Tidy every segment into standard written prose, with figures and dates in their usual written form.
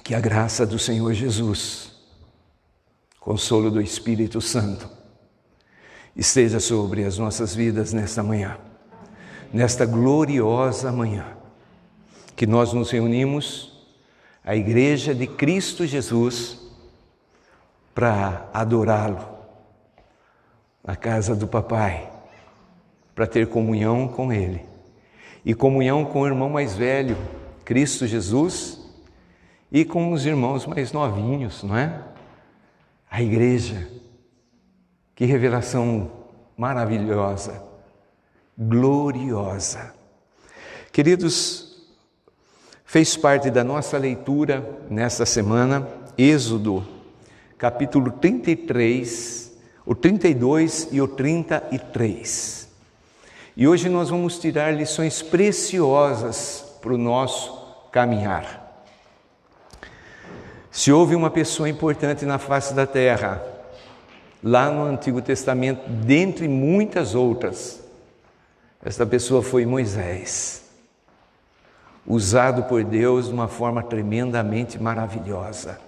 Que a graça do Senhor Jesus, consolo do Espírito Santo, esteja sobre as nossas vidas nesta manhã, nesta gloriosa manhã, que nós nos reunimos, a Igreja de Cristo Jesus, para adorá-lo na casa do Papai, para ter comunhão com Ele e comunhão com o irmão mais velho, Cristo Jesus, e com os irmãos mais novinhos, não é? A igreja, que revelação maravilhosa, gloriosa. Queridos, fez parte da nossa leitura nesta semana, Êxodo, capítulo 33, o 32 e o 33. E hoje nós vamos tirar lições preciosas para o nosso caminhar. Se houve uma pessoa importante na face da terra, lá no Antigo Testamento, dentre muitas outras, esta pessoa foi Moisés, usado por Deus de uma forma tremendamente maravilhosa.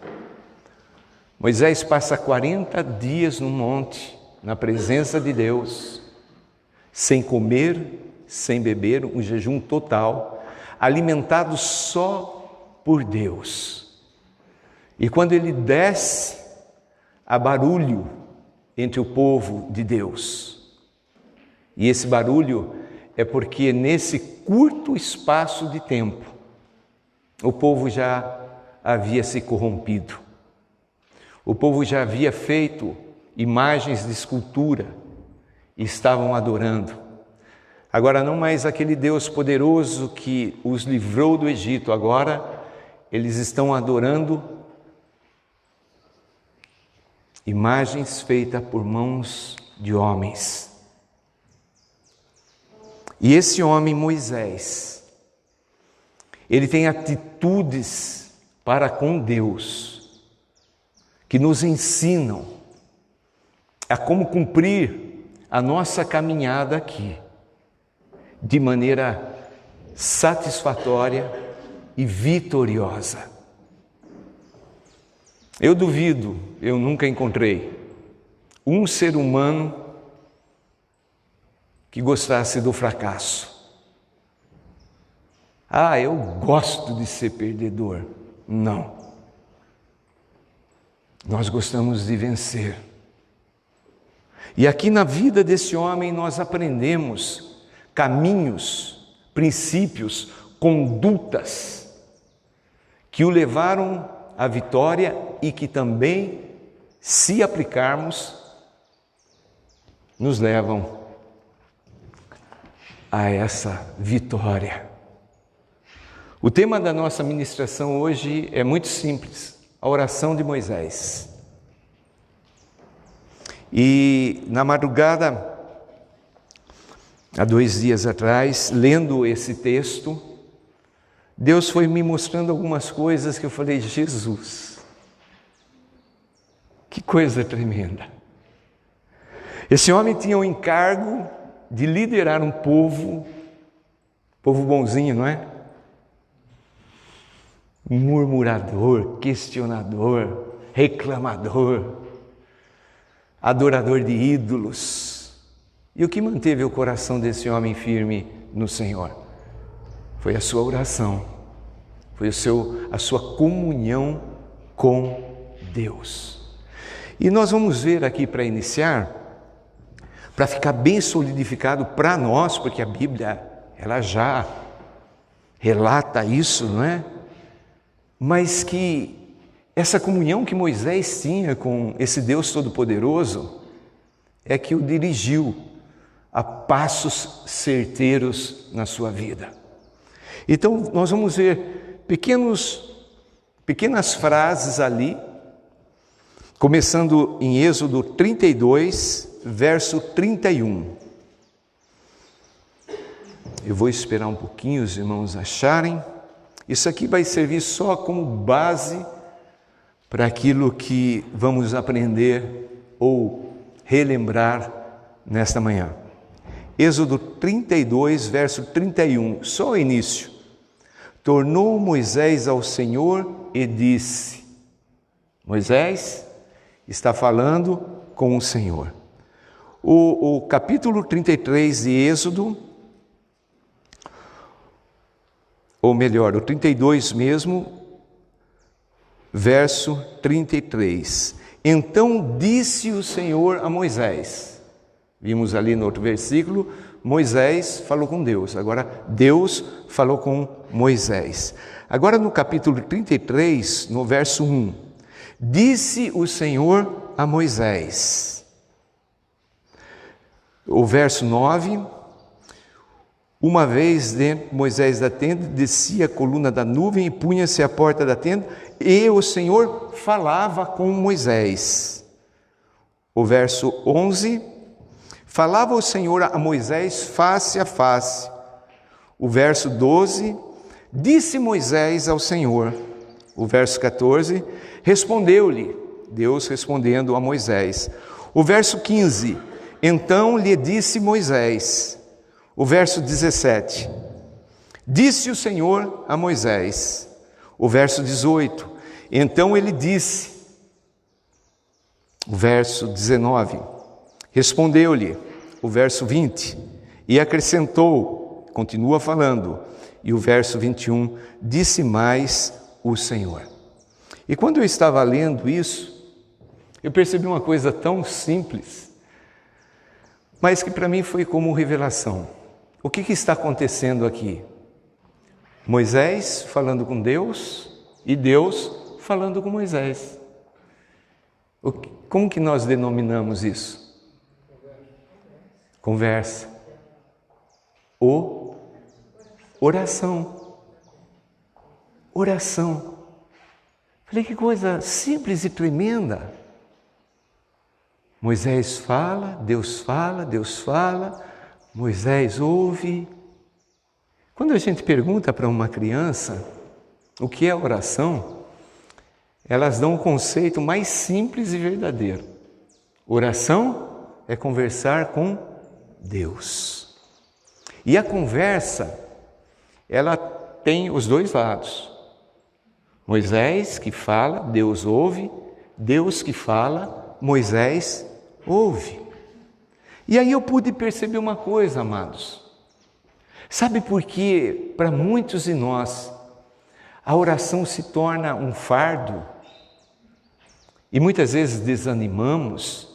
Moisés passa 40 dias no monte, na presença de Deus, sem comer, sem beber, um jejum total, alimentado só por Deus. E quando ele desce, há barulho entre o povo de Deus. E esse barulho é porque nesse curto espaço de tempo, o povo já havia se corrompido. O povo já havia feito imagens de escultura e estavam adorando. Agora não mais aquele Deus poderoso que os livrou do Egito, agora eles estão adorando imagens feitas por mãos de homens. E esse homem, Moisés, ele tem atitudes para com Deus, que nos ensinam a como cumprir a nossa caminhada aqui, de maneira satisfatória e vitoriosa. Eu duvido, eu nunca encontrei um ser humano que gostasse do fracasso. Ah, eu gosto de ser perdedor. Não. Nós gostamos de vencer. E aqui na vida desse homem nós aprendemos caminhos, princípios, condutas que o levaram à vitória e que também, se aplicarmos, nos levam a essa vitória. O tema da nossa ministração hoje é muito simples, a oração de Moisés. E na madrugada, há 2 dias atrás, lendo esse texto, Deus foi me mostrando algumas coisas que eu falei, Jesus, que coisa tremenda. Esse homem tinha o encargo de liderar um povo bonzinho, não é? Murmurador, questionador, reclamador, adorador de ídolos. E o que manteve o coração desse homem firme no Senhor? Foi a sua oração, foi a sua comunhão com Deus. E nós vamos ver aqui para iniciar, para ficar bem solidificado para nós, porque a Bíblia, ela já relata isso, não é? Mas que essa comunhão que Moisés tinha com esse Deus Todo-Poderoso é que o dirigiu a passos certeiros na sua vida. Então, nós vamos ver pequenas frases ali, começando em Êxodo 32, verso 31. Eu vou esperar um pouquinho os irmãos acharem. Isso aqui vai servir só como base para aquilo que vamos aprender ou relembrar nesta manhã. Êxodo 32, verso 31, só o início. Tornou Moisés ao Senhor e disse. Moisés está falando com o Senhor. O capítulo 33 de Êxodo, ou melhor, o 32 mesmo, verso 33. Então disse o Senhor a Moisés. Vimos ali no outro versículo, Moisés falou com Deus. Agora, Deus falou com Moisés. Agora, no capítulo 33, no verso 1. Disse o Senhor a Moisés. O verso 9. Uma vez dentro Moisés da tenda, descia a coluna da nuvem e punha-se à porta da tenda, e o Senhor falava com Moisés. O verso 11, falava o Senhor a Moisés face a face. O verso 12, disse Moisés ao Senhor. O verso 14, respondeu-lhe, Deus respondendo a Moisés. O verso 15, então lhe disse Moisés. O verso 17, disse o Senhor a Moisés. O verso 18, então ele disse. O verso 19, respondeu-lhe. O verso 20, e acrescentou, continua falando. E o verso 21, disse mais o Senhor. E quando eu estava lendo isso, eu percebi uma coisa tão simples, mas que para mim foi como revelação. O que está acontecendo aqui? Moisés falando com Deus e Deus falando com Moisés. Como que nós denominamos isso? Conversa. Oração. Oração. Falei, que coisa simples e tremenda. Moisés fala, Deus fala, Deus fala. Moisés ouve. Quando a gente pergunta para uma criança o que é oração, elas dão o conceito mais simples e verdadeiro. Oração é conversar com Deus. E a conversa, ela tem os dois lados. Moisés que fala, Deus ouve. Deus que fala, Moisés ouve. E aí eu pude perceber uma coisa, amados. Sabe por que, para muitos de nós, a oração se torna um fardo? E muitas vezes desanimamos.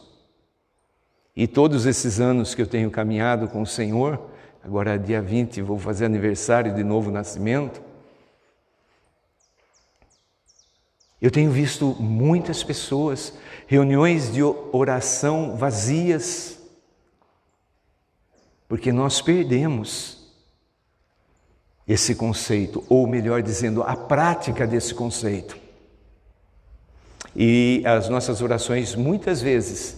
E todos esses anos que eu tenho caminhado com o Senhor, agora dia 20 vou fazer aniversário de novo nascimento, eu tenho visto muitas pessoas, reuniões de oração vazias, porque nós perdemos esse conceito, ou melhor dizendo, a prática desse conceito. E as nossas orações muitas vezes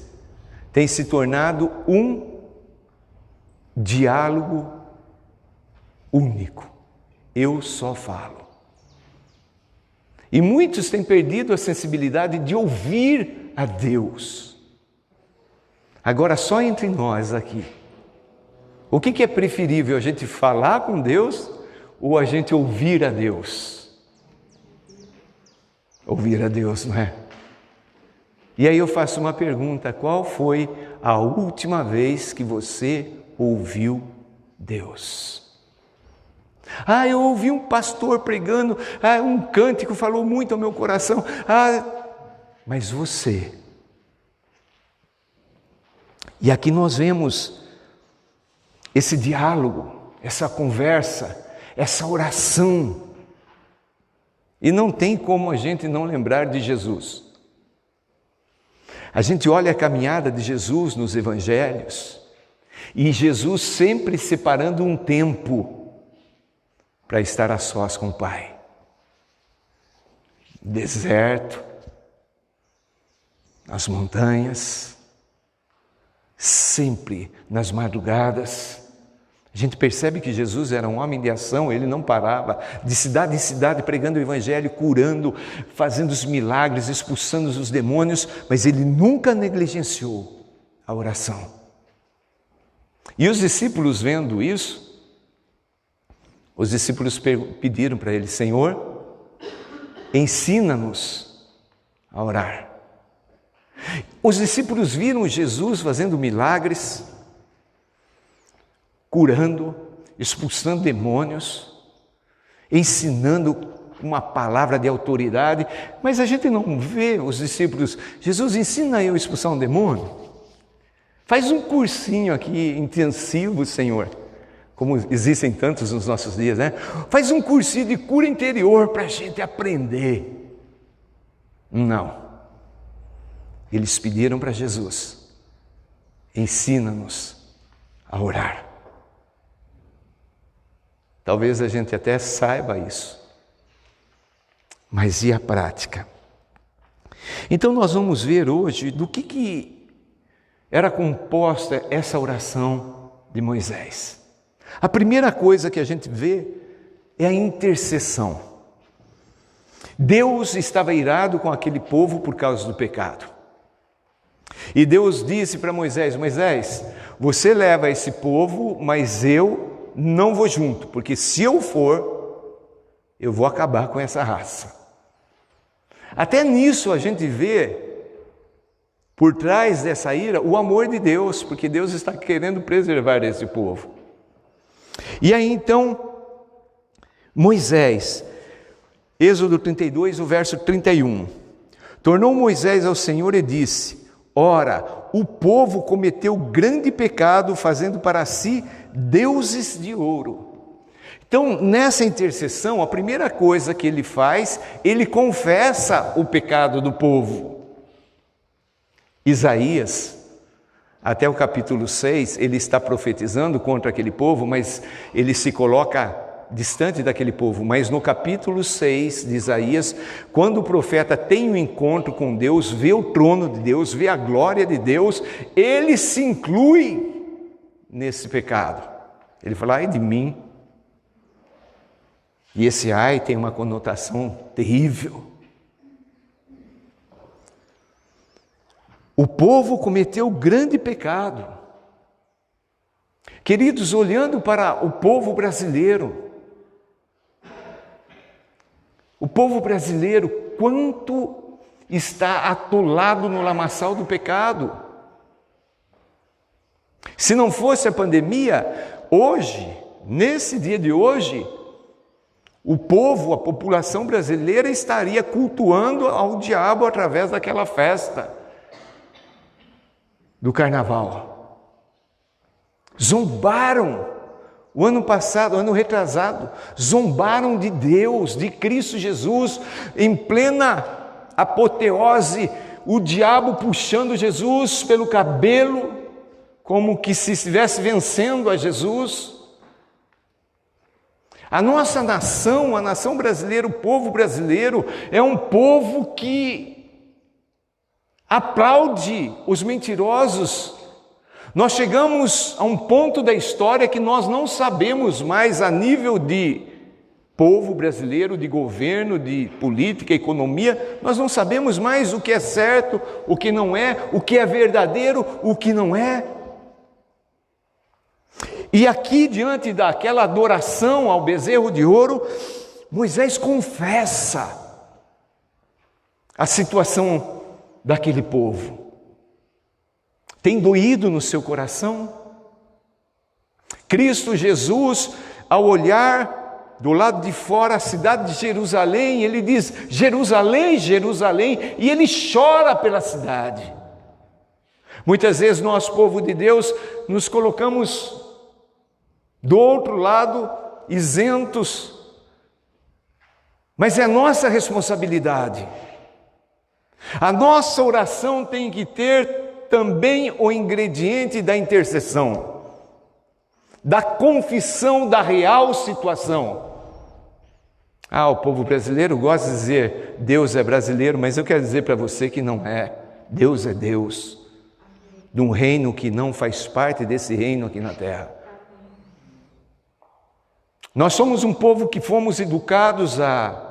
têm se tornado um diálogo único. Eu só falo. E muitos têm perdido a sensibilidade de ouvir a Deus. Agora, só entre nós aqui, o que é preferível, a gente falar com Deus ou a gente ouvir a Deus? Ouvir a Deus, não é? E aí eu faço uma pergunta: qual foi a última vez que você ouviu Deus? Eu ouvi um pastor pregando, um cântico falou muito ao meu coração. Mas você? E aqui nós vemos esse diálogo, essa conversa, essa oração. E não tem como a gente não lembrar de Jesus. A gente olha a caminhada de Jesus nos evangelhos, e Jesus sempre separando um tempo para estar a sós com o Pai. Deserto, nas montanhas, sempre nas madrugadas. A gente percebe que Jesus era um homem de ação, ele não parava, de cidade em cidade pregando o evangelho, curando, fazendo os milagres, expulsando os demônios, mas ele nunca negligenciou a oração. E os discípulos vendo isso, os discípulos pediram para ele: Senhor, ensina-nos a orar. Os discípulos viram Jesus fazendo milagres, curando, expulsando demônios, ensinando uma palavra de autoridade, mas a gente não vê os discípulos. Jesus, ensina eu a expulsar um demônio. Faz um cursinho aqui intensivo, Senhor, como existem tantos nos nossos dias, né? Faz um cursinho de cura interior para a gente aprender. Não. Eles pediram para Jesus: ensina-nos a orar. Talvez a gente até saiba isso, mas e a prática? Então nós vamos ver hoje do que era composta essa oração de Moisés. A primeira coisa que a gente vê é a intercessão. Deus estava irado com aquele povo por causa do pecado. E Deus disse para Moisés: Moisés, você leva esse povo, mas eu não vou junto, porque se eu for, eu vou acabar com essa raça. Até nisso a gente vê, por trás dessa ira, o amor de Deus, porque Deus está querendo preservar esse povo. E aí então, Moisés, Êxodo 32, o verso 31, tornou Moisés ao Senhor e disse: ora, o povo cometeu grande pecado, fazendo para si deuses de ouro. Então, nessa intercessão, a primeira coisa que ele faz, ele confessa o pecado do povo. Isaías, até o capítulo 6, ele está profetizando contra aquele povo, mas ele se coloca distante daquele povo. Mas no capítulo 6 de Isaías, quando o profeta tem um encontro com Deus, vê o trono de Deus, vê a glória de Deus, ele se inclui nesse pecado. Ele fala: ai de mim. E esse ai tem uma conotação terrível. O povo cometeu grande pecado. Queridos, olhando para o povo brasileiro, quanto está atolado no lamaçal do pecado. Se não fosse a pandemia, hoje, nesse dia de hoje, o povo, a população brasileira estaria cultuando ao diabo através daquela festa do carnaval. Zombaram o ano passado, o ano retrasado, zombaram de Deus, de Cristo Jesus, em plena apoteose, o diabo puxando Jesus pelo cabelo, como que se estivesse vencendo a Jesus. A nossa nação, a nação brasileira, o povo brasileiro, é um povo que aplaude os mentirosos. Nós chegamos a um ponto da história que nós não sabemos mais, a nível de povo brasileiro, de governo, de política, economia, nós não sabemos mais o que é certo, o que não é, o que é verdadeiro, o que não é. E aqui, diante daquela adoração ao bezerro de ouro, Moisés confessa a situação daquele povo. Tem doído no seu coração? Cristo Jesus, ao olhar do lado de fora a cidade de Jerusalém, ele diz: Jerusalém, Jerusalém, e ele chora pela cidade. Muitas vezes nós, povo de Deus, nos colocamos do outro lado, isentos, mas é nossa responsabilidade. A nossa oração tem que ter também o ingrediente da intercessão, da confissão da real situação. O povo brasileiro gosta de dizer Deus é brasileiro, mas eu quero dizer para você que não é. Deus é Deus, de um reino que não faz parte desse reino aqui na terra. Nós somos um povo que fomos educados à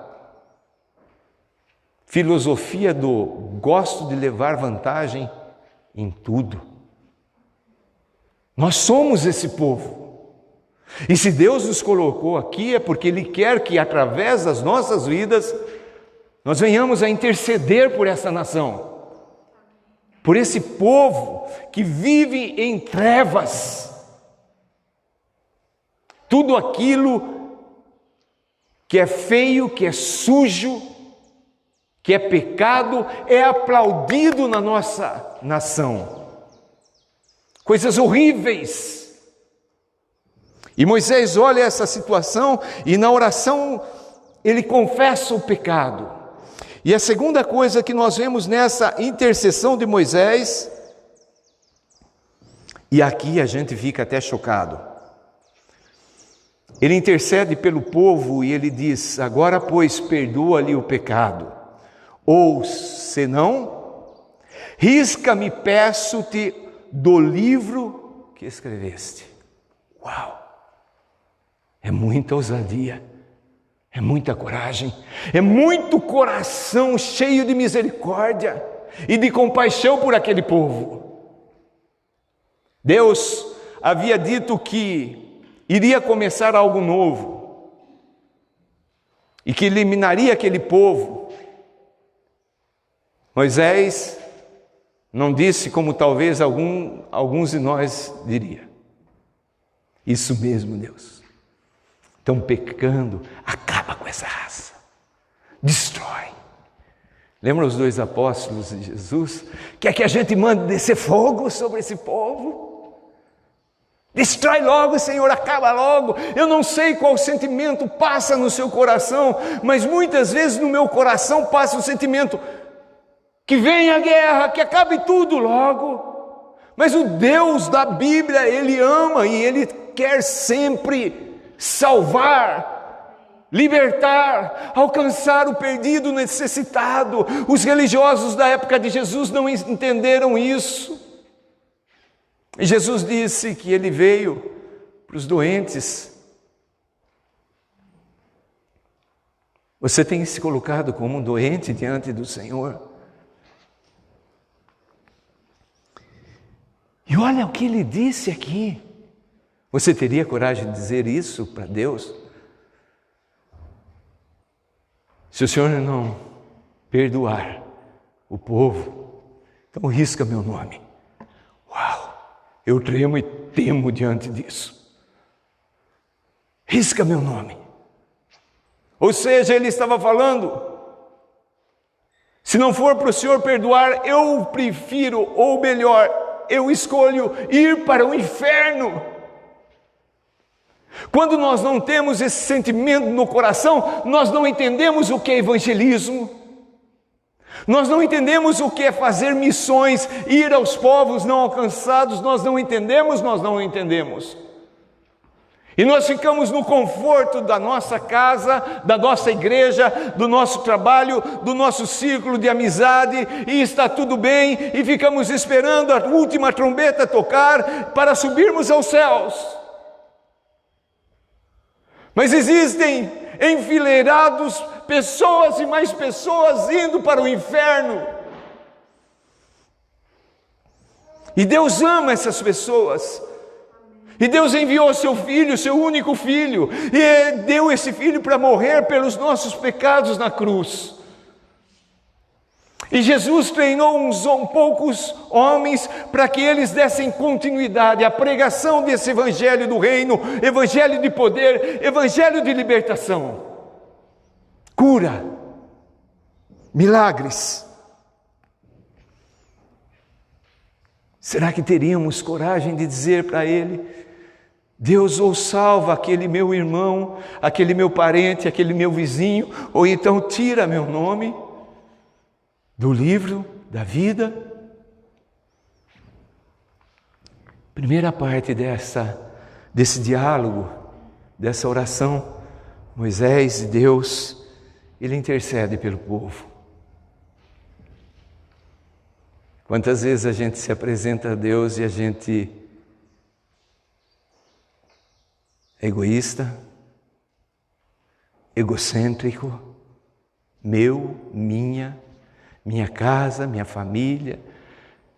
filosofia do gosto de levar vantagem em tudo. Nós somos esse povo. E se Deus nos colocou aqui é porque Ele quer que através das nossas vidas nós venhamos a interceder por essa nação, por esse povo que vive em trevas. Tudo aquilo que é feio, que é sujo, que é pecado, é aplaudido na nossa nação. Coisas horríveis. E Moisés olha essa situação e na oração ele confessa o pecado. E a segunda coisa que nós vemos nessa intercessão de Moisés, e aqui a gente fica até chocado. Ele intercede pelo povo e ele diz: agora, pois, perdoa-lhe o pecado. Ou, senão, risca-me, peço-te, do livro que escreveste. Uau! É muita ousadia, é muita coragem, é muito coração cheio de misericórdia e de compaixão por aquele povo. Deus havia dito que iria começar algo novo e que eliminaria aquele povo. Moisés não disse como talvez alguns de nós diria: isso mesmo, Deus. Estão pecando, acaba com essa raça, destrói. Lembra os 2 apóstolos de Jesus? Quer que a gente mande descer fogo sobre esse povo? Destrói logo, Senhor, acaba logo. Eu não sei qual sentimento passa no seu coração, mas muitas vezes no meu coração passa o sentimento que venha a guerra, que acabe tudo logo. Mas o Deus da Bíblia, Ele ama e Ele quer sempre salvar, libertar, alcançar o perdido, o necessitado. Os religiosos da época de Jesus não entenderam isso. E Jesus disse que Ele veio para os doentes. Você tem se colocado como um doente diante do Senhor? E olha o que Ele disse aqui. Você teria coragem de dizer isso para Deus? Se o Senhor não perdoar o povo, então risca meu nome. Uau! Eu tremo e temo diante disso. Risca meu nome. Ou seja, ele estava falando: se não for para o Senhor perdoar, eu prefiro, ou melhor, eu escolho ir para o inferno. Quando nós não temos esse sentimento no coração, nós não entendemos o que é evangelismo, nós não entendemos o que é fazer missões, ir aos povos não alcançados, nós não entendemos. E nós ficamos no conforto da nossa casa, da nossa igreja, do nosso trabalho, do nosso círculo de amizade, e está tudo bem, e ficamos esperando a última trombeta tocar para subirmos aos céus. Mas existem enfileirados pessoas e mais pessoas indo para o inferno. E Deus ama essas pessoas. E Deus enviou seu filho, seu único filho, e deu esse filho para morrer pelos nossos pecados na cruz. E Jesus treinou poucos homens para que eles dessem continuidade à pregação desse evangelho do reino, evangelho de poder, evangelho de libertação, cura, milagres. Será que teríamos coragem de dizer para ele: Deus, ou salva aquele meu irmão, aquele meu parente, aquele meu vizinho, ou então tira meu nome do livro da vida? Primeira parte desse diálogo, dessa oração, Moisés e Deus, ele intercede pelo povo. Quantas vezes a gente se apresenta a Deus e a gente é egoísta, egocêntrico, minha casa, minha família,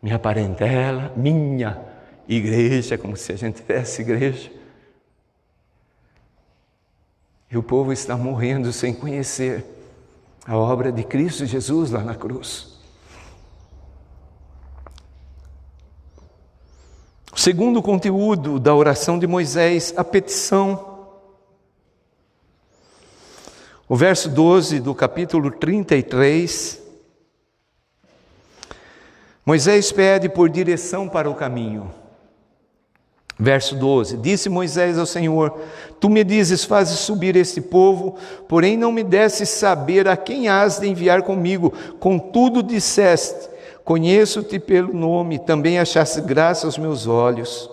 minha parentela, minha igreja, como se a gente tivesse igreja. E o povo está morrendo sem conhecer A obra de Cristo Jesus lá na cruz. O segundo conteúdo da oração de Moisés, a petição. O verso 12 do capítulo 33, Moisés pede por direção para o caminho. Verso 12, disse Moisés ao Senhor, tu me dizes, fazes subir este povo, porém não me desses saber a quem has de enviar comigo. Contudo disseste, conheço-te pelo nome, também achaste graça aos meus olhos.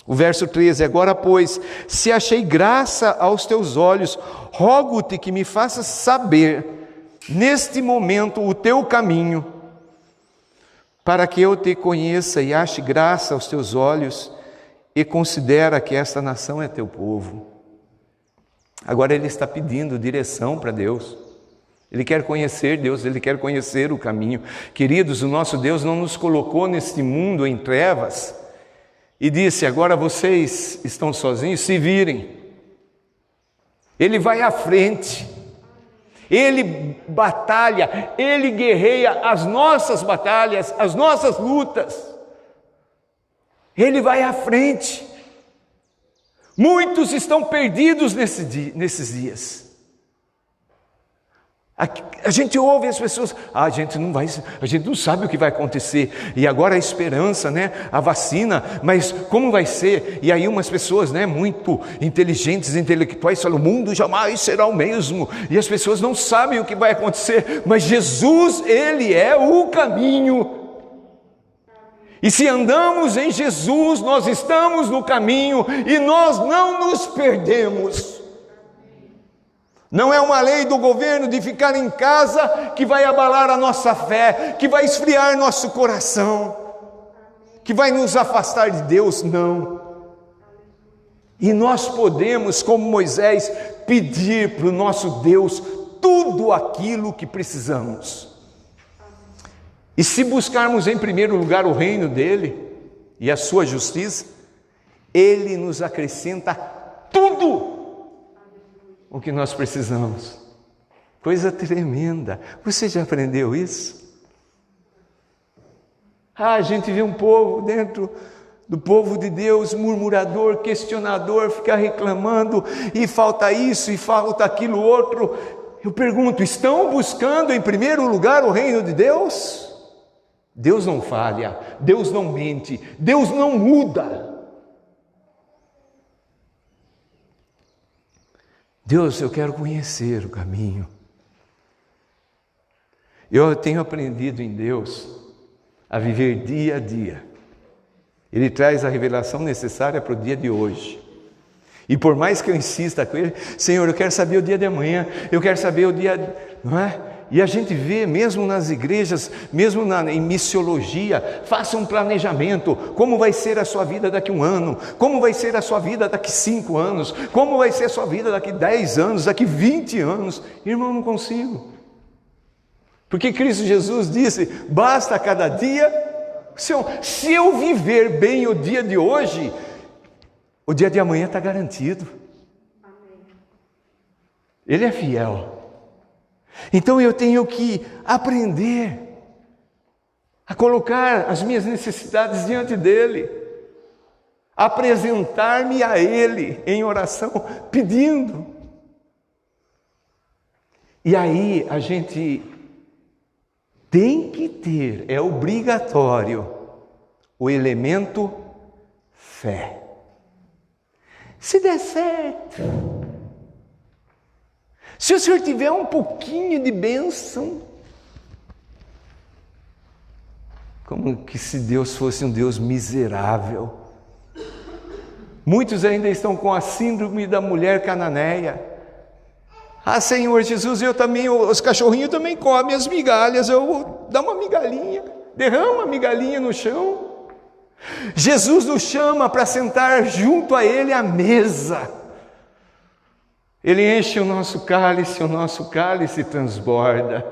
O verso 13, agora pois, se achei graça aos teus olhos, rogo-te que me faças saber, neste momento, o teu caminho, para que eu te conheça e ache graça aos teus olhos, e considera que esta nação é teu povo. Agora ele está pedindo direção para Deus. Ele quer conhecer Deus, ele quer conhecer o caminho. Queridos, o nosso Deus não nos colocou neste mundo em trevas e disse, agora vocês estão sozinhos, se virem. Ele vai à frente. Ele batalha, ele guerreia as nossas batalhas, as nossas lutas. Ele vai à frente. Muitos estão perdidos nesses dias. A gente ouve as pessoas, a gente não sabe o que vai acontecer. E agora a esperança, a vacina, mas como vai ser? E aí umas pessoas, muito inteligentes, intelectuais falam, o mundo jamais será o mesmo. E as pessoas não sabem o que vai acontecer, mas Jesus, Ele é o caminho. E se andamos em Jesus, nós estamos no caminho e nós não nos perdemos. Não é uma lei do governo de ficar em casa que vai abalar a nossa fé, que vai esfriar nosso coração, que vai nos afastar de Deus, não. E nós podemos, como Moisés, pedir para o nosso Deus tudo aquilo que precisamos. E se buscarmos em primeiro lugar o reino dele e a sua justiça, ele nos acrescenta tudo o que nós precisamos. Coisa tremenda. Você já aprendeu isso? A gente vê um povo dentro do povo de Deus, murmurador, questionador, ficar reclamando, e falta isso, e falta aquilo outro. Eu pergunto, estão buscando em primeiro lugar o reino de Deus? Deus não falha, Deus não mente, Deus não muda. Deus, eu quero conhecer o caminho. Eu tenho aprendido em Deus a viver dia a dia. Ele traz a revelação necessária para o dia de hoje. E por mais que eu insista com Ele, Senhor, eu quero saber o dia de amanhã, eu quero saber o dia, não é? E a gente vê, mesmo nas igrejas, mesmo em missiologia, faça um planejamento, como vai ser a sua vida daqui a 1 ano, como vai ser a sua vida daqui a 5 anos, como vai ser a sua vida daqui a 10 anos, daqui a 20 anos. Irmão, não consigo. Porque Cristo Jesus disse, basta cada dia, se eu viver bem o dia de hoje, o dia de amanhã está garantido. Ele é fiel. Então eu tenho que aprender a colocar as minhas necessidades diante dele, apresentar-me a ele em oração, pedindo. E aí a gente tem que ter, é obrigatório, o elemento fé. Se der certo, se o Senhor tiver um pouquinho de bênção, como que se Deus fosse um Deus miserável. Muitos ainda estão com a síndrome da mulher cananeia. Ah, Senhor Jesus, eu também, os cachorrinhos também comem as migalhas, eu vou dar uma migalhinha, derrama a migalhinha no chão. Jesus nos chama para sentar junto a Ele à mesa. Ele enche o nosso cálice transborda.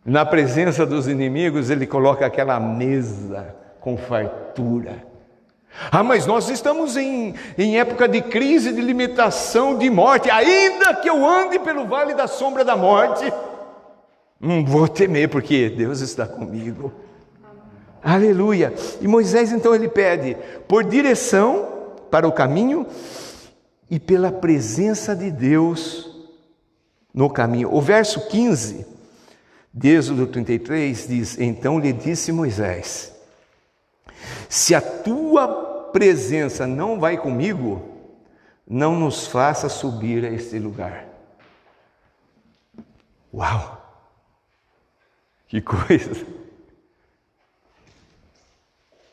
Na presença dos inimigos, Ele coloca aquela mesa com fartura. Mas nós estamos em época de crise, de limitação, de morte. Ainda que eu ande pelo vale da sombra da morte, não vou temer, porque Deus está comigo. Aleluia. E Moisés então ele pede por direção para o caminho e pela presença de Deus no caminho. O verso 15 de Êxodo 33 diz: então lhe disse Moisés: se a tua presença não vai comigo, não nos faça subir a este lugar. Uau! Que coisa!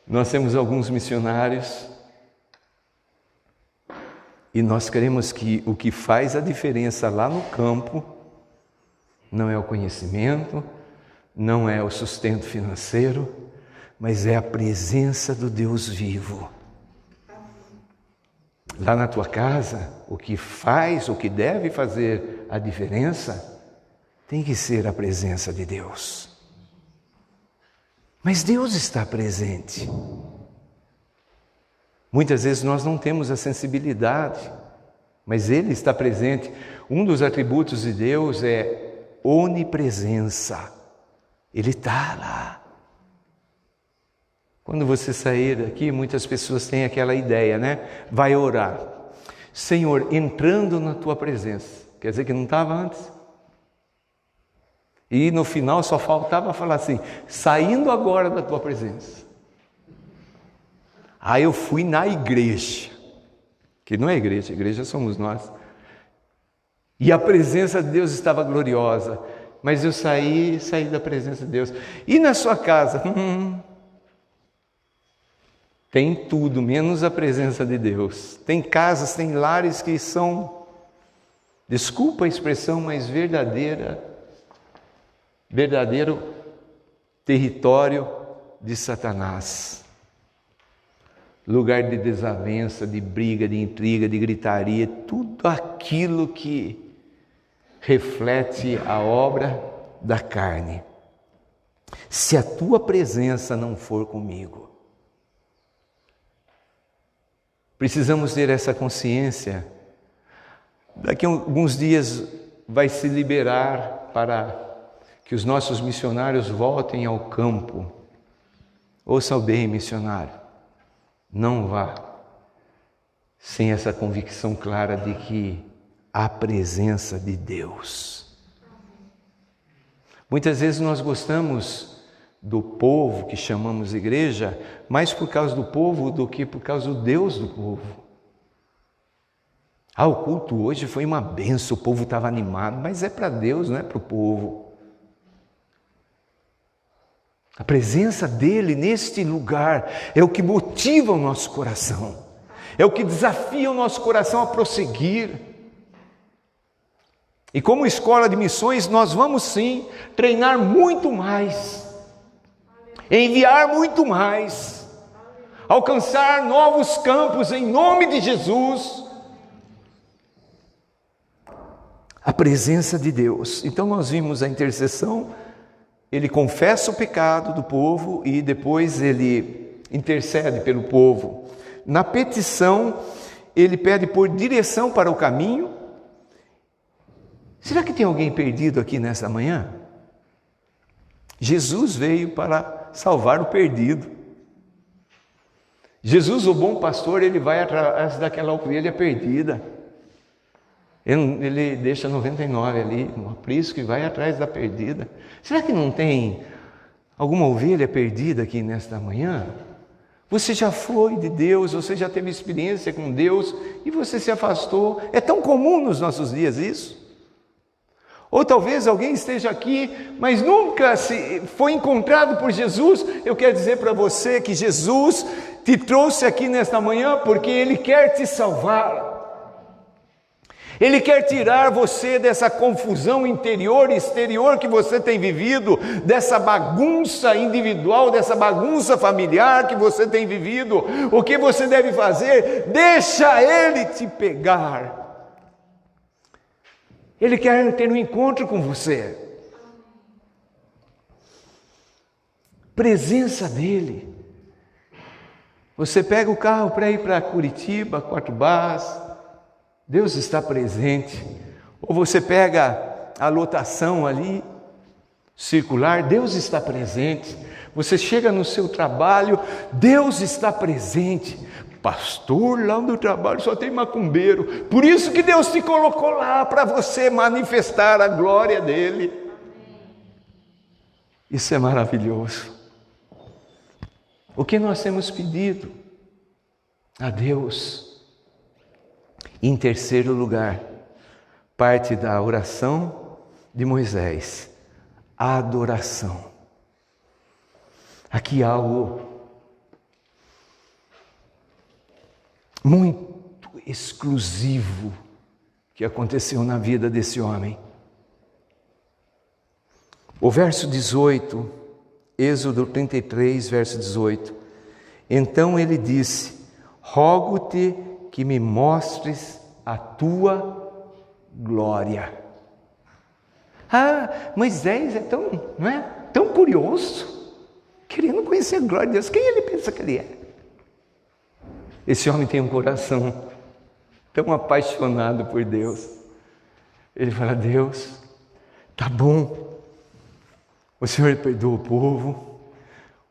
Nós temos alguns missionários e nós queremos que o que faz a diferença lá no campo não é o conhecimento, não é o sustento financeiro, mas é a presença do Deus vivo. Lá na tua casa, o que faz, o que deve fazer a diferença, tem que ser a presença de Deus. Mas Deus está presente. Muitas vezes nós não temos a sensibilidade, mas Ele está presente. Um dos atributos de Deus é onipresença. Ele está lá. Quando você sair daqui, muitas pessoas têm aquela ideia, né? Vai orar. Senhor, entrando na tua presença. Quer dizer que não estava antes? E no final só faltava falar assim: saindo agora da tua presença. Aí eu fui na igreja, que não é igreja, a igreja somos nós. E a presença de Deus estava gloriosa, mas eu saí da presença de Deus. E na sua casa? Tem tudo, menos a presença de Deus. Tem casas, tem lares que são, desculpa a expressão, mas verdadeiro território de Satanás. Lugar de desavença, de briga, de intriga, de gritaria, tudo aquilo que reflete a obra da carne. Se a tua presença não for comigo, precisamos ter essa consciência. Daqui a alguns dias vai se liberar para que os nossos missionários voltem ao campo. Ouça bem, missionário, não vá sem essa convicção clara de que há presença de Deus. Muitas vezes nós gostamos do povo que chamamos igreja, mais por causa do povo do que por causa do Deus do povo. O culto hoje foi uma benção, o povo estava animado, mas é para Deus, não é para o povo. A presença dele neste lugar é o que motiva o nosso coração, é o que desafia o nosso coração a prosseguir. E como escola de missões, nós vamos sim treinar muito mais, enviar muito mais, alcançar novos campos em nome de Jesus. A presença de Deus. Então nós vimos a intercessão. Ele confessa o pecado do povo e depois ele intercede pelo povo. Na petição, ele pede por direção para o caminho. Será que tem alguém perdido aqui nessa manhã? Jesus veio para salvar o perdido. Jesus, o bom pastor, ele vai atrás daquela ovelha perdida. Ele deixa 99 ali no aprisco e vai atrás da perdida. Será que não tem alguma ovelha perdida aqui nesta manhã? Você já foi de Deus, você já teve experiência com Deus e você se afastou. É tão comum nos nossos dias isso. Ou talvez alguém esteja aqui, mas nunca foi encontrado por Jesus. Eu quero dizer para você que Jesus te trouxe aqui nesta manhã porque Ele quer te salvar. Ele quer tirar você dessa confusão interior e exterior que você tem vivido, dessa bagunça individual, dessa bagunça familiar que você tem vivido. O que você deve fazer? Deixa Ele te pegar. Ele quer ter um encontro com você. Presença dEle. Você pega o carro para ir para Curitiba, Quatro Barras, Deus está presente. Ou você pega a lotação ali, circular, Deus está presente. Você chega no seu trabalho, Deus está presente. Pastor, lá no trabalho só tem macumbeiro. Por isso que Deus te colocou lá, para você manifestar a glória dele. Isso é maravilhoso. O que nós temos pedido a Deus? Em terceiro lugar, parte da oração de Moisés, a adoração. Aqui há algo muito exclusivo que aconteceu na vida desse homem. O verso 18, Êxodo 33, verso 18. Então ele disse: rogo-te que me mostres a tua glória. Moisés é tão curioso, querendo conhecer a glória de Deus. Quem ele pensa que ele é? Esse homem tem um coração tão apaixonado por Deus. Ele fala: Deus, tá bom, o Senhor perdoa o povo,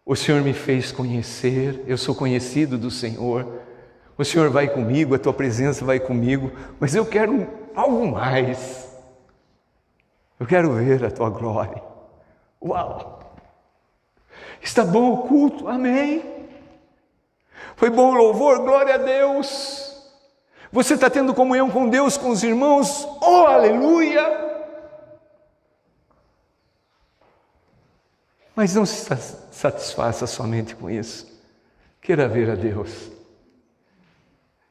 o Senhor me fez conhecer, eu sou conhecido do Senhor, o Senhor vai comigo, a tua presença vai comigo, mas eu quero algo mais. Eu quero ver a tua glória. Uau! Está bom o culto? Amém. Foi bom o louvor? Glória a Deus. Você está tendo comunhão com Deus, com os irmãos? Oh, aleluia! Mas não se satisfaça somente com isso. Queira ver a Deus.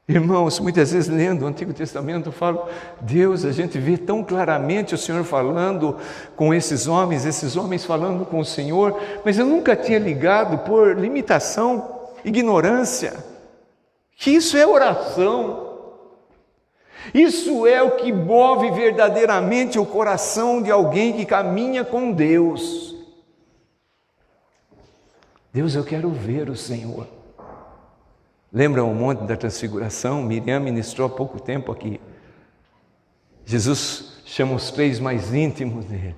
Irmãos, muitas vezes lendo o Antigo Testamento, eu falo: Deus, a gente vê tão claramente o Senhor falando com esses homens falando com o Senhor, mas eu nunca tinha ligado por limitação, ignorância, que isso é oração. Isso é o que move verdadeiramente o coração de alguém que caminha com Deus. Deus, eu quero ver o Senhor. Lembra o Monte da Transfiguração? Miriam ministrou há pouco tempo aqui. Jesus chama os 3 mais íntimos dele.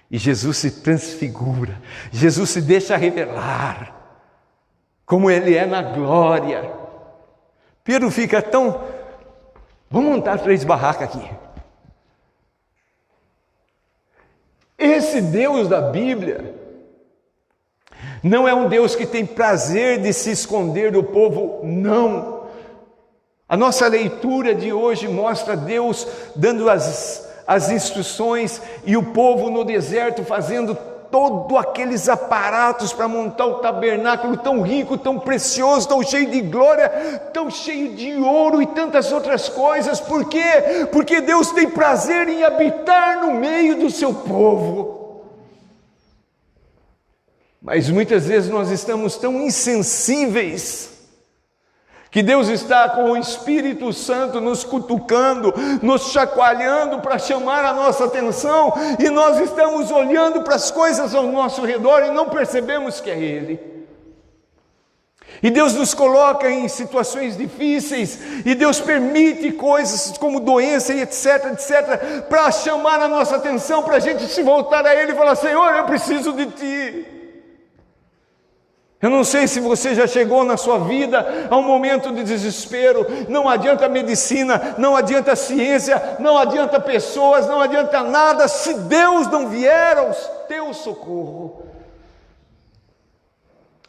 E Jesus se transfigura. Jesus se deixa revelar como ele é na glória. Pedro fica tão... Vamos montar 3 barracas aqui. Esse Deus da Bíblia não é um Deus que tem prazer de se esconder do povo, não. A nossa leitura de hoje mostra Deus dando as instruções e o povo no deserto fazendo todos aqueles aparatos para montar o tabernáculo tão rico, tão precioso, tão cheio de glória, tão cheio de ouro e tantas outras coisas. Por quê? Porque Deus tem prazer em habitar no meio do seu povo. Mas muitas vezes nós estamos tão insensíveis que Deus está com o Espírito Santo nos cutucando, nos chacoalhando para chamar a nossa atenção, e nós estamos olhando para as coisas ao nosso redor e não percebemos que é Ele. E Deus nos coloca em situações difíceis, e Deus permite coisas como doença e etc, etc, para chamar a nossa atenção, para a gente se voltar a Ele e falar: Senhor, eu preciso de Ti. Eu não sei se você já chegou na sua vida a um momento de desespero. Não adianta medicina, não adianta ciência, não adianta pessoas, não adianta nada, se Deus não vier ao teu socorro.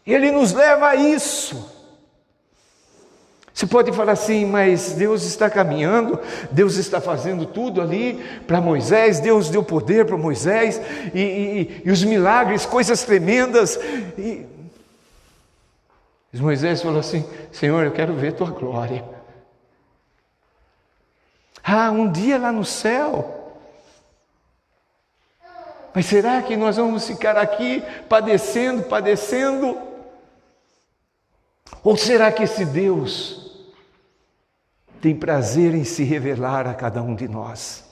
Ele nos leva a isso. Você pode falar assim: mas Deus está caminhando, Deus está fazendo tudo ali para Moisés, Deus deu poder para Moisés, e os milagres, coisas tremendas. E Moisés falou assim: Senhor, eu quero ver tua glória. Um dia lá no céu. Mas será que nós vamos ficar aqui padecendo? Ou será que esse Deus tem prazer em se revelar a cada um de nós?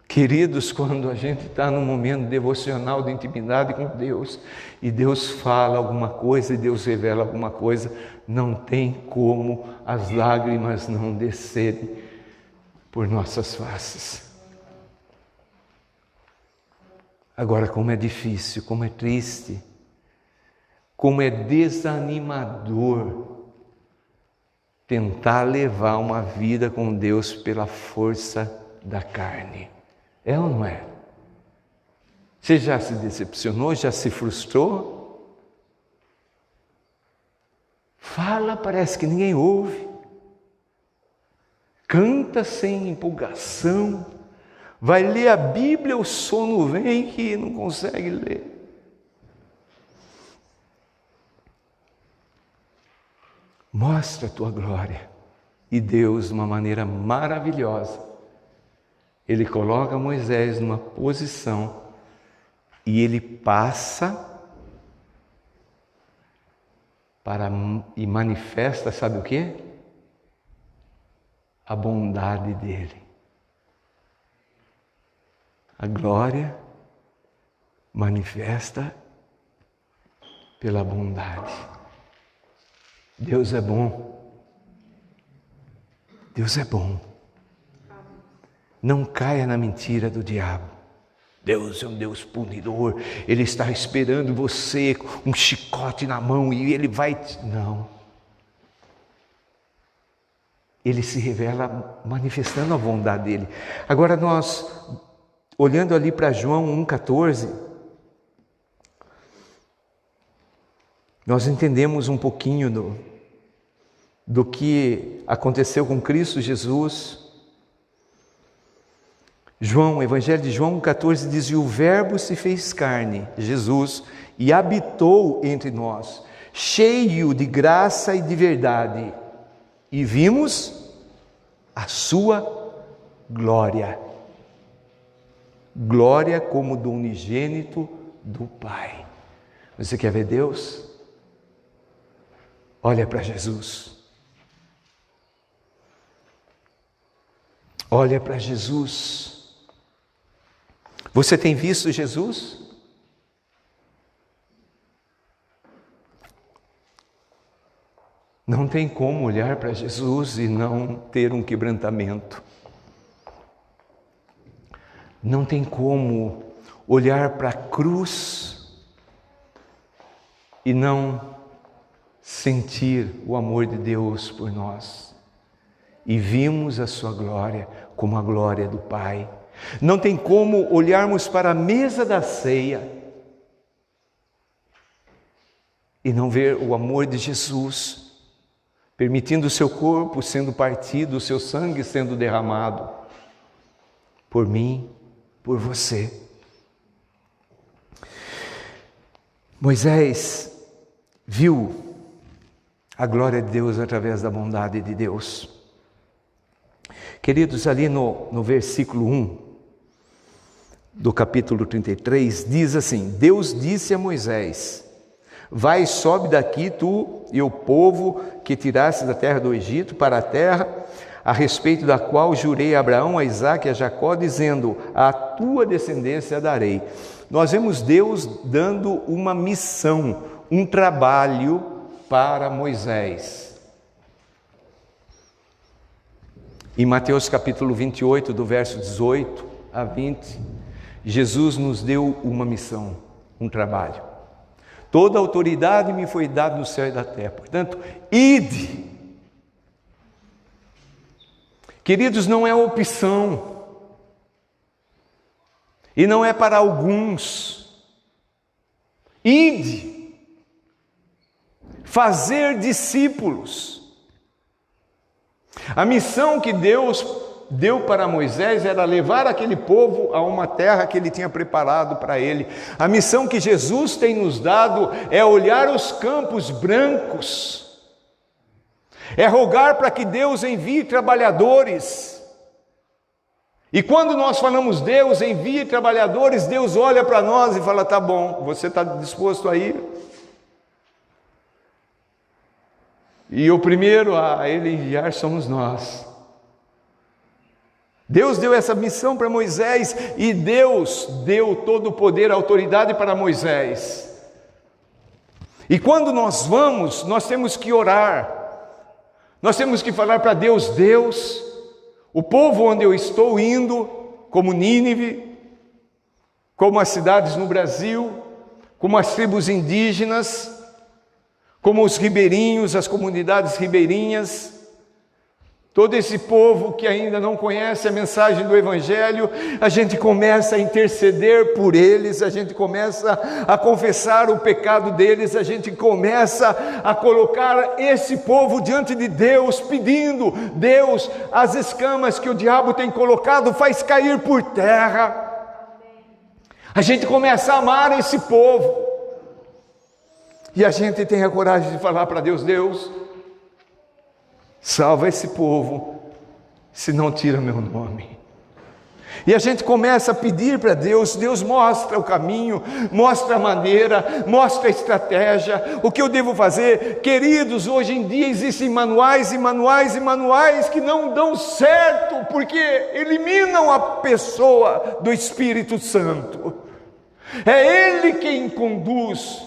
Queridos, quando a gente está num momento devocional de intimidade com Deus, e Deus fala alguma coisa, e Deus revela alguma coisa, não tem como as lágrimas não descerem por nossas faces. Agora, como é difícil, como é triste, como é desanimador tentar levar uma vida com Deus pela força da carne. É ou não é? Você já se decepcionou? Já se frustrou? Fala, parece que ninguém ouve. Canta sem empolgação. Vai ler a Bíblia, o sono vem que não consegue ler. Mostra a tua glória. E Deus, de uma maneira maravilhosa, Ele coloca Moisés numa posição e ele passa e manifesta, sabe o quê? A bondade dele. A glória manifesta pela bondade. Deus é bom. Deus é bom. Não caia na mentira do diabo. Deus é um Deus punidor. Ele está esperando você com um chicote na mão e Ele vai... Não. Ele se revela manifestando a bondade dEle. Agora nós, olhando ali para João 1,14, nós entendemos um pouquinho do que aconteceu com Cristo Jesus. O Evangelho de João 1,14 diz: e o Verbo se fez carne, Jesus, e habitou entre nós, cheio de graça e de verdade, e vimos a sua glória. Glória como do unigênito do Pai. Você quer ver Deus? Olha para Jesus. Olha para Jesus. Você tem visto Jesus? Não tem como olhar para Jesus e não ter um quebrantamento. Não tem como olhar para a cruz e não sentir o amor de Deus por nós. E vimos a sua glória como a glória do Pai. Não tem como olharmos para a mesa da ceia e não ver o amor de Jesus, permitindo o seu corpo sendo partido, o seu sangue sendo derramado por mim, por você. Moisés viu a glória de Deus através da bondade de Deus. Queridos, ali no versículo 1 do capítulo 33, diz assim: Deus disse a Moisés: vai, sobe daqui tu e o povo que tiraste da terra do Egito para a terra a respeito da qual jurei a Abraão, a Isaque e a Jacó, dizendo: a tua descendência darei. Nós vemos Deus dando uma missão, um trabalho para Moisés. Em Mateus capítulo 28, do verso 18 a 20, Jesus nos deu uma missão, um trabalho. Toda autoridade me foi dada no céu e da terra, portanto, ide. Queridos, não é opção, e não é para alguns. Ide, fazer discípulos. A missão que Deus deu para Moisés era levar aquele povo a uma terra que Ele tinha preparado para ele. A missão que Jesus tem nos dado é olhar os campos brancos, é rogar para que Deus envie trabalhadores. E quando nós falamos Deus envie trabalhadores, Deus olha para nós e fala: tá bom, você está disposto a ir? E o primeiro a Ele enviar somos nós. Deus deu essa missão para Moisés e Deus deu todo o poder, a autoridade para Moisés. E quando nós vamos, nós temos que orar. Nós temos que falar para Deus: Deus, o povo onde eu estou indo, como Nínive, como as cidades no Brasil, como as tribos indígenas, como os ribeirinhos, as comunidades ribeirinhas, todo esse povo que ainda não conhece a mensagem do Evangelho, a gente começa a interceder por eles, a gente começa a confessar o pecado deles, a gente começa a colocar esse povo diante de Deus, pedindo: Deus, as escamas que o diabo tem colocado, faz cair por terra. A gente começa a amar esse povo, e a gente tem a coragem de falar para Deus: Deus, salva esse povo, se não tira meu nome. E a gente começa a pedir para Deus: Deus, mostra o caminho, mostra a maneira, mostra a estratégia, o que eu devo fazer. Queridos, hoje em dia existem manuais e manuais e manuais que não dão certo, porque eliminam a pessoa do Espírito Santo. É Ele quem conduz.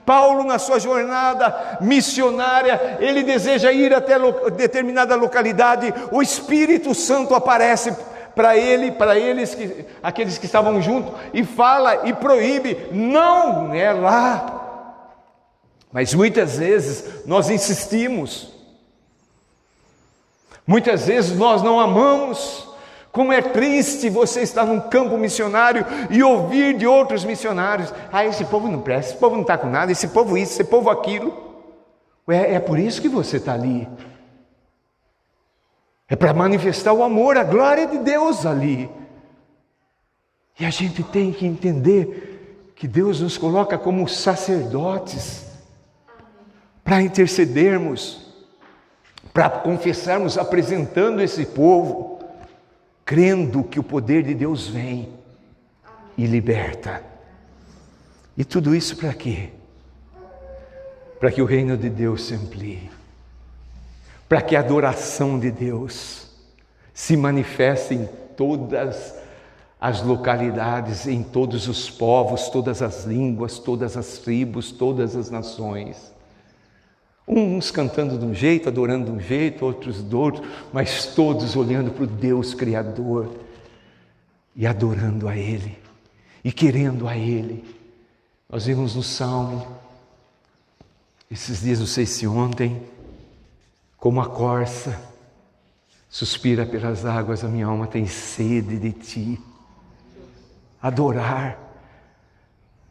Paulo, na sua jornada missionária, ele deseja ir até determinada localidade. O Espírito Santo aparece para eles, aqueles que estavam juntos, e fala e proíbe: não é lá. Mas muitas vezes nós insistimos, muitas vezes nós não amamos. Como é triste você estar num campo missionário e ouvir de outros missionários: ah, esse povo não presta, esse povo não está com nada, esse povo isso, esse povo aquilo. É por isso que você está ali. É para manifestar o amor, a glória de Deus ali. E a gente tem que entender que Deus nos coloca como sacerdotes para intercedermos, para confessarmos, apresentando esse povo, crendo que o poder de Deus vem e liberta. E tudo isso para quê? Para que o reino de Deus se amplie, para que a adoração de Deus se manifeste em todas as localidades, em todos os povos, todas as línguas, todas as tribos, todas as nações. Uns cantando de um jeito, adorando de um jeito, outros do outro, mas todos olhando para o Deus Criador e adorando a Ele e querendo a Ele. Nós vimos no Salmo, esses dias, não sei se ontem, como a corça suspira pelas águas, a minha alma tem sede de Ti. Adorar.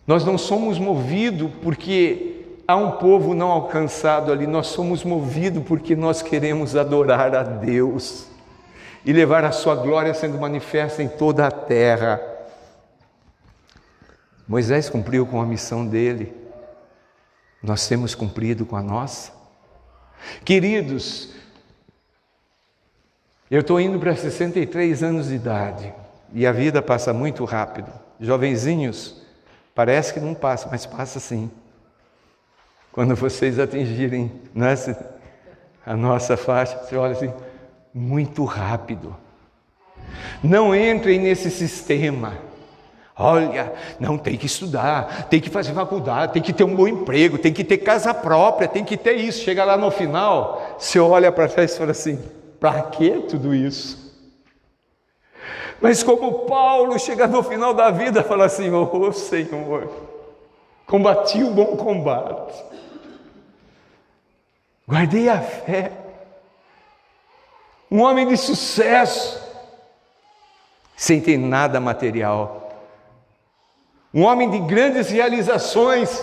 Nós não somos movidos porque há um povo não alcançado ali, nós somos movidos porque nós queremos adorar a Deus e levar a sua glória sendo manifesta em toda a terra. Moisés cumpriu com a missão dele, nós temos cumprido com a nossa. Queridos, eu estou indo para 63 anos de idade e a vida passa muito rápido. Jovenzinhos, parece que não passa, mas passa sim. Quando vocês atingirem a nossa faixa, você olha assim: muito rápido. Não entrem nesse sistema. Olha, não, tem que estudar, tem que fazer faculdade, tem que ter um bom emprego, tem que ter casa própria, tem que ter isso. Chega lá no final, você olha para trás e fala assim: para que tudo isso? Mas como Paulo chega no final da vida e fala assim: oh Senhor, combati o bom combate, guardei a fé. Um homem de sucesso, sem ter nada material. Um homem de grandes realizações,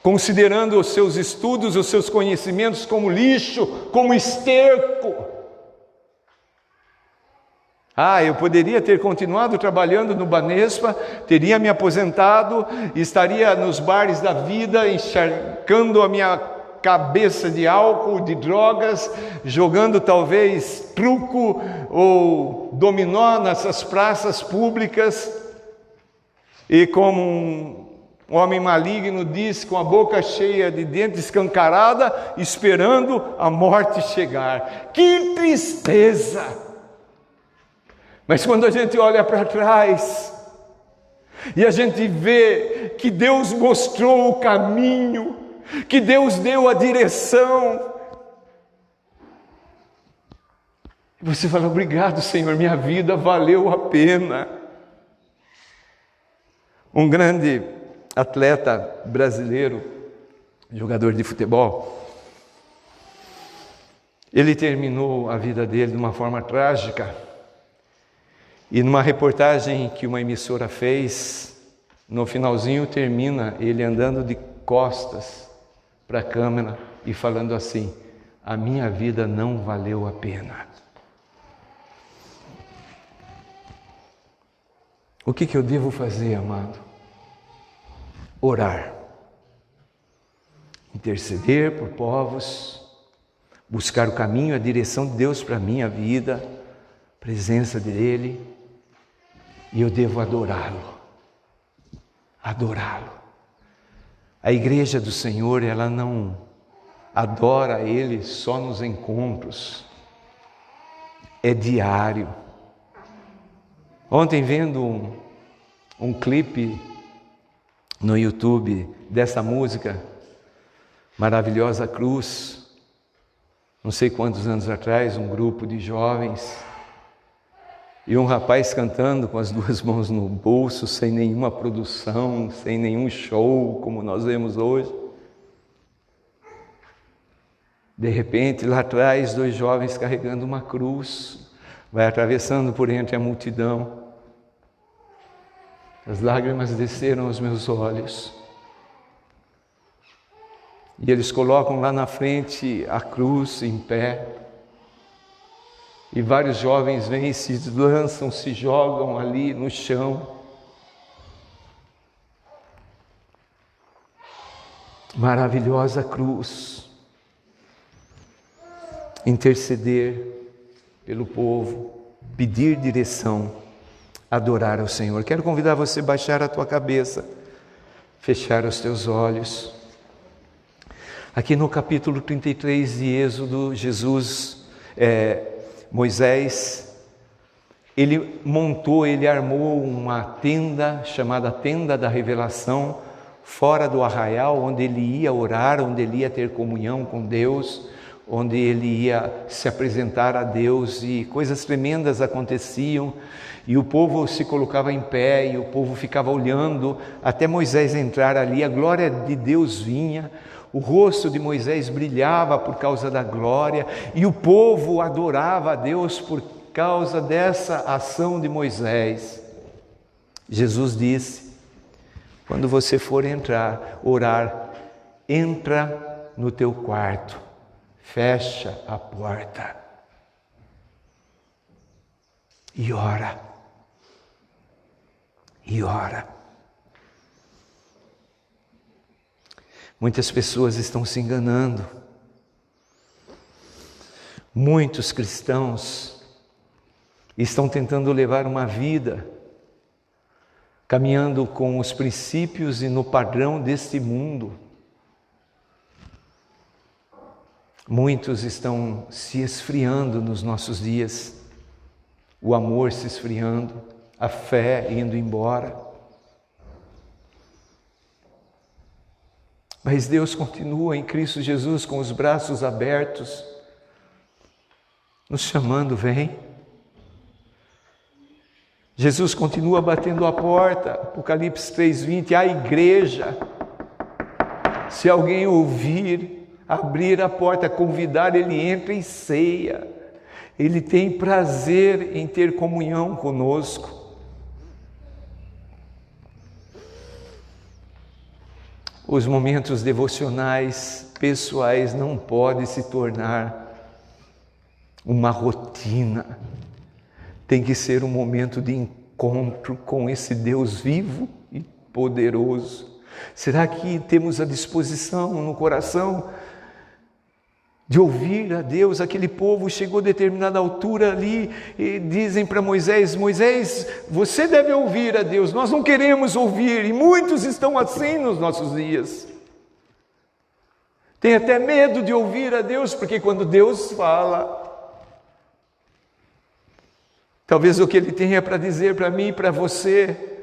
considerando os seus estudos, os seus conhecimentos como lixo, como esterco. Eu poderia ter continuado trabalhando no Banespa, teria me aposentado, estaria nos bares da vida, encharcando a minha cabeça de álcool, de drogas, jogando talvez truco ou dominó nessas praças públicas, e como um homem maligno diz, com a boca cheia de dentes, escancarada, esperando a morte chegar. Que tristeza! Mas quando a gente olha para trás e a gente vê que Deus mostrou o caminho, que Deus deu a direção. E você fala: obrigado, Senhor, minha vida valeu a pena. Um grande atleta brasileiro, jogador de futebol, ele terminou a vida dele de uma forma trágica. E numa reportagem que uma emissora fez, no finalzinho termina ele andando de costas para a câmera e falando assim: a minha vida não valeu a pena. O que eu devo fazer, amado? Orar, interceder por povos, buscar o caminho, a direção de Deus para a minha vida, presença dEle, e eu devo adorá-lo. Adorá-lo. A igreja do Senhor, ela não adora Ele só nos encontros, é diário. Ontem, vendo um clipe no YouTube dessa música, Maravilhosa Cruz, não sei quantos anos atrás, um grupo de jovens, e um rapaz cantando com as duas mãos no bolso, sem nenhuma produção, sem nenhum show, como nós vemos hoje. De repente, lá atrás, dois jovens carregando uma cruz, vai atravessando por entre a multidão. As lágrimas desceram aos meus olhos. E eles colocam lá na frente a cruz em pé. E vários jovens vêm, se lançam, se jogam ali no chão. Maravilhosa cruz. Interceder pelo povo, pedir direção, adorar ao Senhor. Quero convidar você a baixar a tua cabeça, fechar os teus olhos. Aqui no capítulo 33 de Êxodo, Moisés, ele armou uma tenda chamada Tenda da Revelação, fora do arraial, onde ele ia orar, onde ele ia ter comunhão com Deus, onde ele ia se apresentar a Deus, e coisas tremendas aconteciam, e o povo se colocava em pé, e o povo ficava olhando, até Moisés entrar ali, a glória de Deus vinha, o rosto de Moisés brilhava por causa da glória, e o povo adorava a Deus por causa dessa ação de Moisés. Jesus disse: quando você for orar, entra no teu quarto, fecha a porta e ora. E ora. Muitas pessoas estão se enganando. Muitos cristãos estão tentando levar uma vida caminhando com os princípios e no padrão deste mundo. Muitos estão se esfriando nos nossos dias, o amor se esfriando, a fé indo embora. Mas Deus continua em Cristo Jesus com os braços abertos, nos chamando: vem. Jesus continua batendo a porta, Apocalipse 3:20, a igreja. Se alguém ouvir, abrir a porta, convidar, ele entra e ceia. Ele tem prazer em ter comunhão conosco. Os momentos devocionais, pessoais, não podem se tornar uma rotina. Tem que ser um momento de encontro com esse Deus vivo e poderoso. Será que temos a disposição no coração de ouvir a Deus? Aquele povo chegou a determinada altura ali e dizem para Moisés: Moisés, você deve ouvir a Deus, nós não queremos ouvir. E muitos estão assim nos nossos dias. Tem até medo de ouvir a Deus, porque quando Deus fala, talvez o que Ele tenha para dizer para mim e para você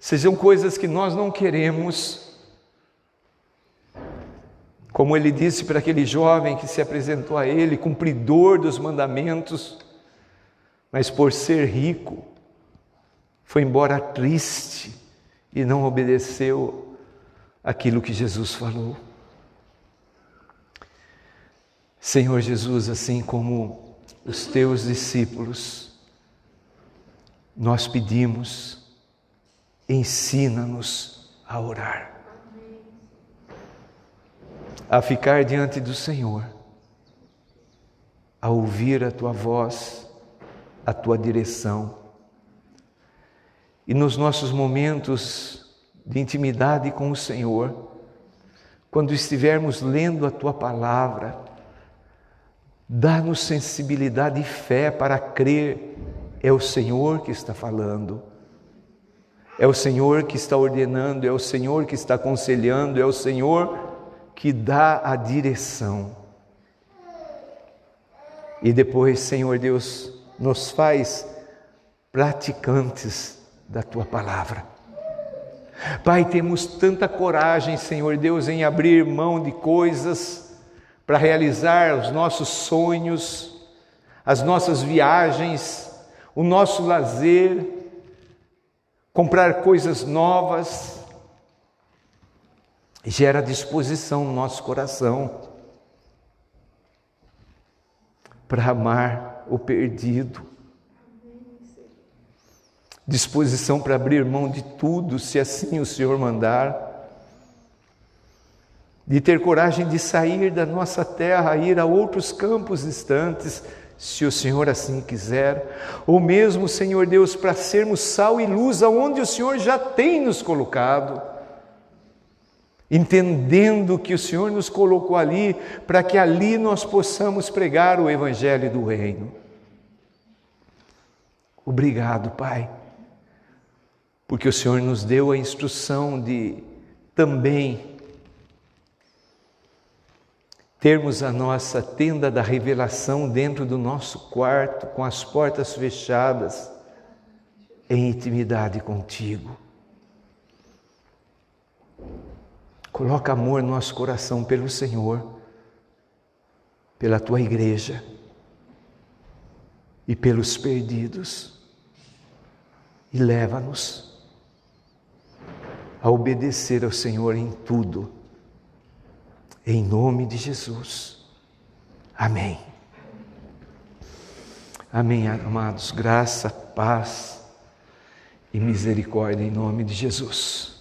sejam coisas que nós não queremos. Como ele disse para aquele jovem que se apresentou a ele, cumpridor dos mandamentos, mas por ser rico, foi embora triste e não obedeceu aquilo que Jesus falou. Senhor Jesus, assim como os teus discípulos, nós pedimos, ensina-nos a orar, a ficar diante do Senhor, a ouvir a tua voz, a tua direção. E nos nossos momentos de intimidade com o Senhor, quando estivermos lendo a tua palavra, dá-nos sensibilidade e fé para crer. É o Senhor que está falando, é o Senhor que está ordenando, é o Senhor que está aconselhando, é o Senhor que dá a direção. E depois, Senhor Deus, nos faz praticantes da tua palavra. Pai, temos tanta coragem, Senhor Deus, em abrir mão de coisas para realizar os nossos sonhos, as nossas viagens, o nosso lazer, comprar coisas novas. Gera disposição no nosso coração para amar o perdido, disposição para abrir mão de tudo, se assim o Senhor mandar, de ter coragem de sair da nossa terra, ir a outros campos distantes, se o Senhor assim quiser, ou mesmo, Senhor Deus, para sermos sal e luz aonde o Senhor já tem nos colocado, entendendo que o Senhor nos colocou ali, para que ali nós possamos pregar o Evangelho do Reino. Obrigado, Pai, porque o Senhor nos deu a instrução de também termos a nossa tenda da revelação dentro do nosso quarto, com as portas fechadas, em intimidade contigo. Coloca amor no nosso coração pelo Senhor, pela tua igreja e pelos perdidos, e leva-nos a obedecer ao Senhor em tudo, em nome de Jesus. Amém. Amém, amados. Graça, paz e misericórdia em nome de Jesus.